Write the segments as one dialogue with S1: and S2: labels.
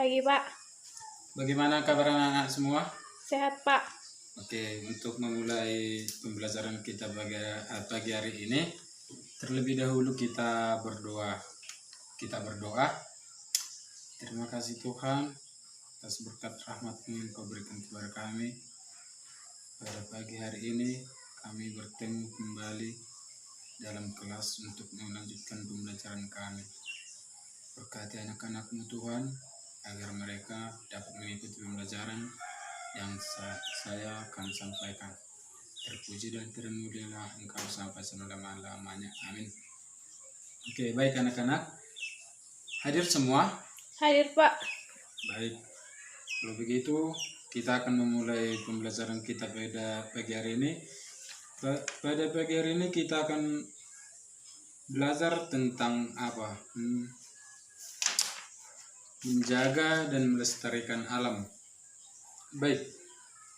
S1: Pagi, Pak.
S2: Bagaimana kabar anak-anak semua?
S1: Sehat, Pak.
S2: Oke, untuk memulai pembelajaran kita pagi hari ini, terlebih dahulu kita berdoa. Terima kasih Tuhan atas berkat rahmat-Mu yang Kau berikan kepada kami. Pada pagi hari ini kami bertemu kembali dalam kelas untuk melanjutkan pembelajaran kami. Berkati anak-anak-Mu Tuhan, agar mereka dapat mengikuti pembelajaran yang saya akan sampaikan. Terpuji dan termulialah Engkau sampai selama-lamanya. Amin. Oke, baik anak-anak. Hadir semua?
S1: Hadir, Pak.
S2: Baik. Kalau begitu, kita akan memulai pembelajaran kita pada pagi hari ini. Pada pagi hari ini kita akan belajar tentang apa? Menjaga dan melestarikan alam. Baik,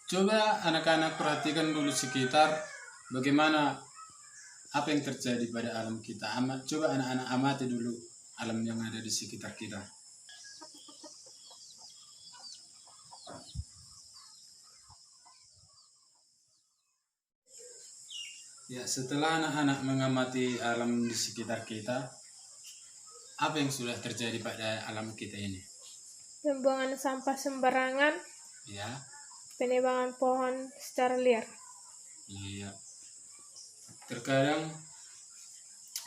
S2: coba anak-anak perhatikan dulu sekitar bagaimana apa yang terjadi pada alam kita. Coba anak-anak amati dulu alam yang ada di sekitar kita. Ya, setelah anak-anak mengamati alam di sekitar kita, apa yang sudah terjadi pada alam kita ini?
S1: Pembuangan sampah sembarangan,
S2: Ya,
S1: penebangan pohon secara liar.
S2: iya. Terkadang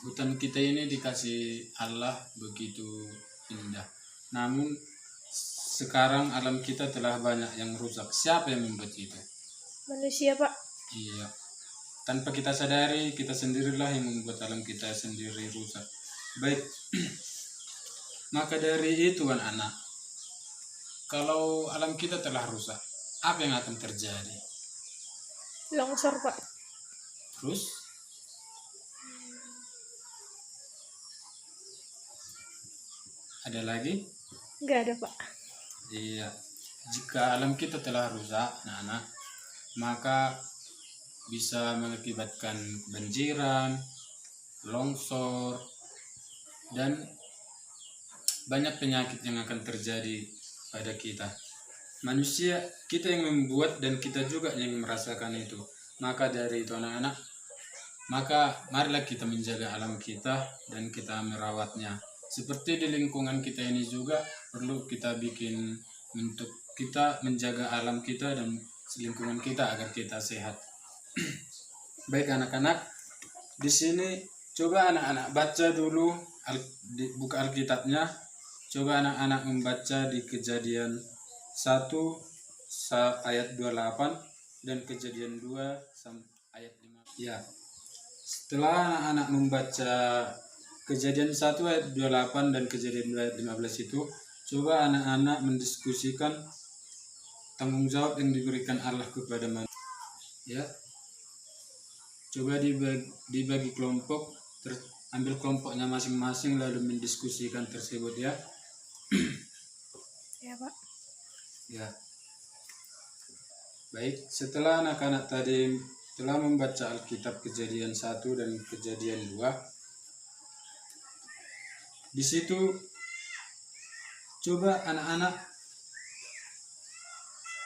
S2: hutan kita ini dikasih Allah begitu indah. Namun sekarang alam kita telah banyak yang rusak. Siapa yang membuat itu?
S1: Manusia, Pak.
S2: Iya. Tanpa kita sadari, kita sendirilah yang membuat alam kita sendiri rusak. Baik. Maka dari itu anak-anak, kalau alam kita telah rusak, apa yang akan terjadi?
S1: Longsor, Pak.
S2: Terus? Ada lagi?
S1: Nggak ada, Pak.
S2: Iya. Jika alam kita telah rusak, anak-anak, maka bisa mengakibatkan kebanjiran, longsor, dan banyak penyakit yang akan terjadi pada kita. Manusia, kita yang membuat dan kita juga yang merasakan itu. Maka dari itu anak-anak, maka marilah kita menjaga alam kita dan kita merawatnya. Seperti di lingkungan kita ini juga perlu kita bikin untuk kita menjaga alam kita dan lingkungan kita agar kita sehat. Baik anak-anak, di sini coba anak-anak baca dulu, buka Alkitabnya. Coba anak-anak membaca di Kejadian 1 ayat 28 dan Kejadian 2 ayat 5. Ya. Setelah anak-anak membaca Kejadian 1 ayat 28 dan Kejadian 2 ayat 15 itu, coba anak-anak mendiskusikan tanggung jawab yang diberikan Allah kepada manusia. Ya. Coba dibagi kelompok, ambil kelompoknya masing-masing lalu mendiskusikan tersebut ya.
S1: Ya, Pak.
S2: Ya. Baik, setelah anak-anak tadi telah membaca Alkitab Kejadian 1 dan Kejadian 2, di situ coba anak-anak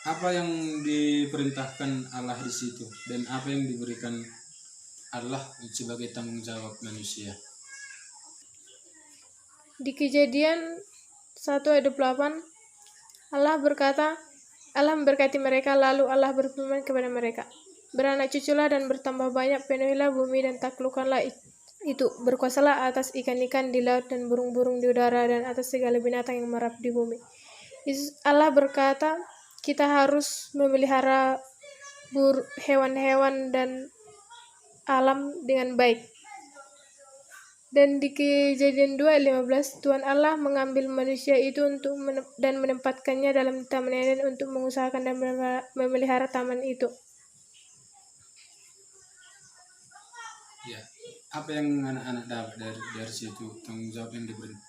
S2: apa yang diperintahkan Allah di situ dan apa yang diberikan Allah sebagai tanggung jawab manusia.
S1: Di Kejadian 1 ayat 28, Allah memberkati mereka, lalu Allah berfirman kepada mereka, beranak cuculah dan bertambah banyak, penuhilah bumi dan taklukkanlah itu, berkuasalah atas ikan-ikan di laut dan burung-burung di udara dan atas segala binatang yang merap di bumi. Allah berkata, kita harus memelihara hewan-hewan dan alam dengan baik. Dan di Kejadian 2 ayat 15, Tuhan Allah mengambil manusia itu dan menempatkannya dalam taman Eden untuk mengusahakan dan memelihara taman itu.
S2: Ya, apa yang anak-anak dapat dari situ tanggung jawab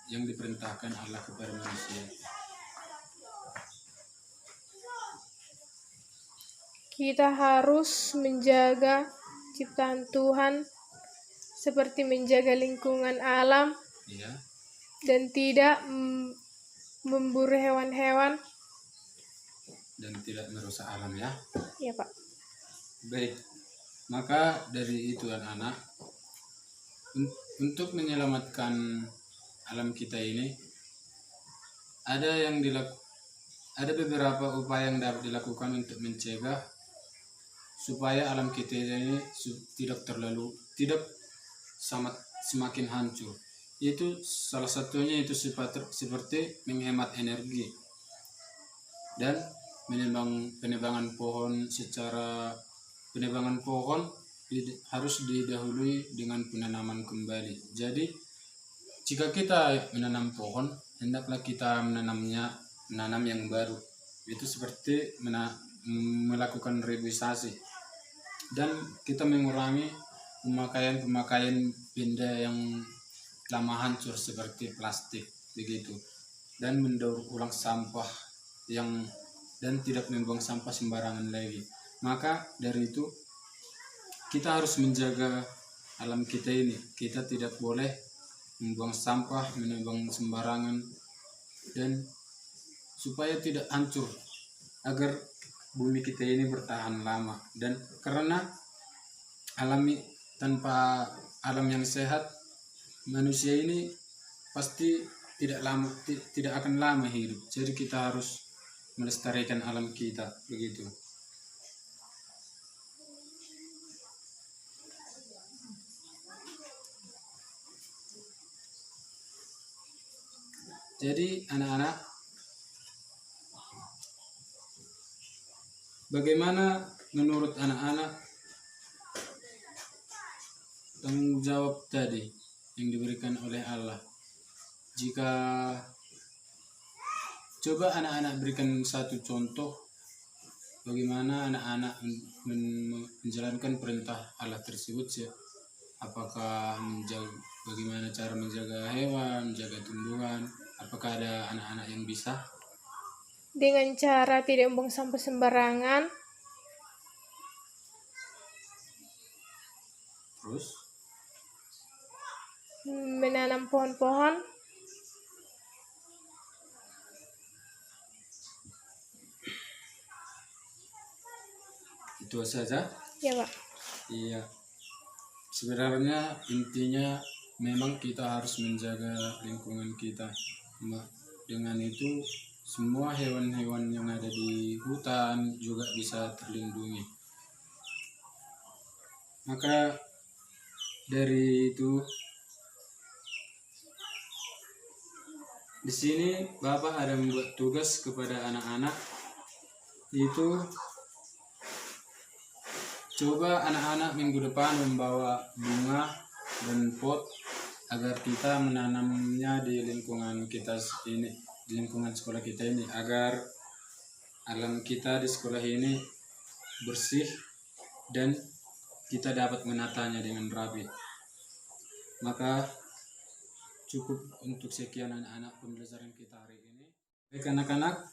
S2: yang diperintahkan Allah kepada manusia?
S1: Kita harus menjaga ciptaan Tuhan seperti menjaga lingkungan alam,
S2: Ya.
S1: dan tidak memburu hewan-hewan.
S2: dan tidak merusak alam ya.
S1: Ya Pak.
S2: Baik, maka dari itu anak-anak, untuk menyelamatkan alam kita ini ada beberapa upaya yang dapat dilakukan untuk mencegah supaya alam kita ini tidak semakin hancur. Itu salah satunya itu seperti menghemat energi dan penebangan pohon harus didahului dengan penanaman kembali. Jadi jika kita menanam pohon, hendaklah kita menanam yang baru. Itu seperti melakukan reboisasi, dan kita mengurangi pemakaian benda yang lama hancur seperti plastik begitu, dan mendaur ulang sampah dan tidak membuang sampah sembarangan lagi. Maka dari itu kita harus menjaga alam kita ini. Kita tidak boleh membuang sampah, menebang sembarangan, dan supaya tidak hancur, agar bumi kita ini bertahan lama. Dan karena tanpa alam yang sehat, manusia ini pasti tidak akan lama hidup. Jadi kita harus melestarikan alam kita begitu. Jadi anak-anak, bagaimana menurut anak-anak tanggung jawab tadi yang diberikan oleh Allah? Jika coba anak-anak berikan satu contoh bagaimana anak-anak menjalankan perintah Allah tersebut. Apakah bagaimana cara menjaga hewan, menjaga tumbuhan? Apakah ada anak-anak yang bisa?
S1: Dengan cara tidak membuang sampah sembarangan.
S2: Terus?
S1: Menanam pohon-pohon.
S2: Itu saja?
S1: Ya Pak.
S2: Iya. Sebenarnya intinya memang kita harus menjaga lingkungan kita. Dengan itu semua hewan-hewan yang ada di hutan juga bisa terlindungi. Maka dari itu di sini Bapak ada membuat tugas kepada anak-anak, itu coba anak-anak minggu depan membawa bunga dan pot agar kita menanamnya di lingkungan kita ini, di lingkungan sekolah kita ini, agar alam kita di sekolah ini bersih dan kita dapat menatanya dengan rapi. Maka cukup untuk sekian anak-anak pembelajaran kita hari ini. Baik anak-anak,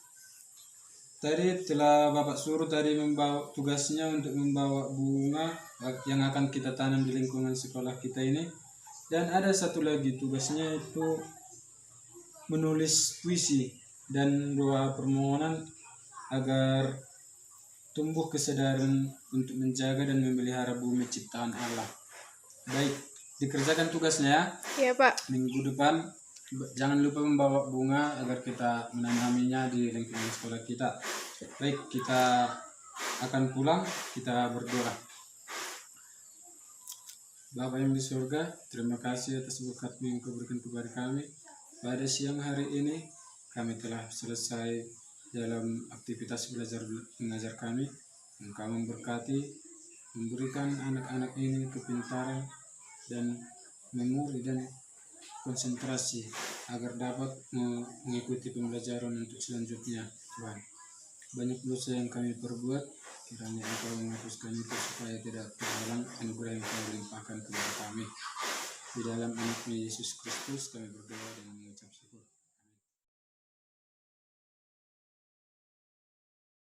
S2: tadi telah Bapak suruh tadi membawa tugasnya untuk membawa bunga yang akan kita tanam di lingkungan sekolah kita ini. Dan ada satu lagi tugasnya, itu menulis puisi dan doa permohonan agar tumbuh kesadaran untuk menjaga dan memelihara bumi ciptaan Allah. Baik, dikerjakan tugasnya ya.
S1: Iya Pak.
S2: Minggu depan jangan lupa membawa bunga agar kita menanaminya di lingkungan sekolah kita. Baik, kita akan pulang, kita berdoa. Bapa yang di surga, terima kasih atas berkat-Mu yang Kau berikan kepada kami. Pada siang hari ini, kami telah selesai dalam aktivitas belajar mengajar kami. Engkau memberkati, memberikan anak-anak ini kepintaran dan memori dan konsentrasi agar dapat mengikuti pembelajaran untuk selanjutnya, Tuhan. Banyak dosa yang kami perbuat, kiranya Engkau menghapuskan itu supaya tidak terhalang anugerah yang Kau limpahkan kepada kami. Di dalam Anak-Mu Yesus Kristus kami berdoa dan mengucap syukur.